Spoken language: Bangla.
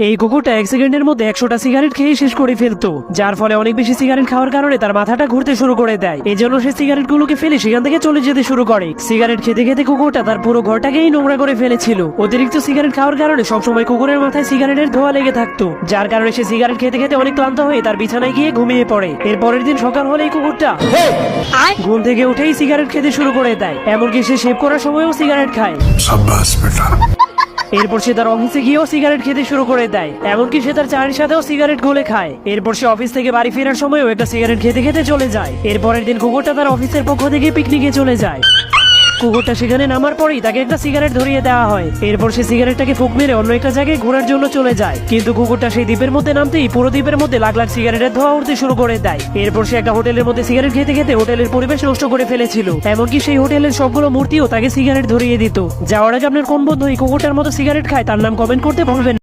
এই কুকুরটা 1 সেকেন্ডের মধ্যে 100টা সিগারেট খেয়ে শেষ করে ফেলতো, যার ফলে অনেক বেশি সিগারেট খাওয়ার কারণে তার মাথাটা ঘুরতে শুরু করে দেয়। এজন্য সে সিগারেট গুলোকে ফেলে সেখান থেকে চলে যেতে শুরু করে। সিগারেট খেতে খেতে কুকুরটা তার পুরো ঘরটাকেই নোংরা করে ফেলেছিল। অতিরিক্ত সিগারেট খাওয়ার কারণে সবসময় কুকুরের মাথায় সিগারেটের ধোঁয়া লেগে থাকতো, যার কারণে সে সিগারেট খেতে খেতে অনেক ক্লান্ত হয়ে তার বিছানায় গিয়ে ঘুমিয়ে পড়ে। এর পরের দিন সকাল হলে এই কুকুরটা ঘুম থেকে উঠেই সিগারেট খেতে শুরু করে দেয়, এমনকি সে শেভ করার সময়ও সিগারেট খায়। এরপর সে তার অফিসে গিয়েও সিগারেট খেতে শুরু করে দেয়, এমনকি সে তার চায়ের সাথেও সিগারেট গলে খায়। এরপর সে অফিস থেকে বাড়ি ফেরার সময়ও একটা সিগারেট খেতে খেতে চলে যায়। এরপরের দিন কুকুরটা তার অফিসের পক্ষ থেকে পিকনিকে চলে যায়। কুকুরটা সেখানে নামার পরেই তাকে একটা সিগারেট ধরিয়ে দেওয়া হয়। এরপর সে সিগারেটটাকে ফুঁক মেরে অন্য একটা জায়গায় ঘোরার জন্য চলে যায়, কিন্তু কুকুরটা সেই দ্বীপের মধ্যে নামতেই পুরো দ্বীপের মধ্যে লাখ লাখ সিগারেটের ধোঁয়া উঠতে শুরু করে দেয়। এরপর সে একটা হোটেলের মধ্যে সিগারেট খেতে খেতে হোটেলের পরিবেশ নষ্ট করে ফেলেছিল, এমনকি সেই হোটেলের সবগুলো মূর্তিও তাকে সিগারেট ধরিয়ে দিত। যাওয়ার আগে আপনার কোন বন্ধু এই কুকুরটার মতো সিগারেট খায় তার নাম কমেন্ট করতে ভুলবেন না।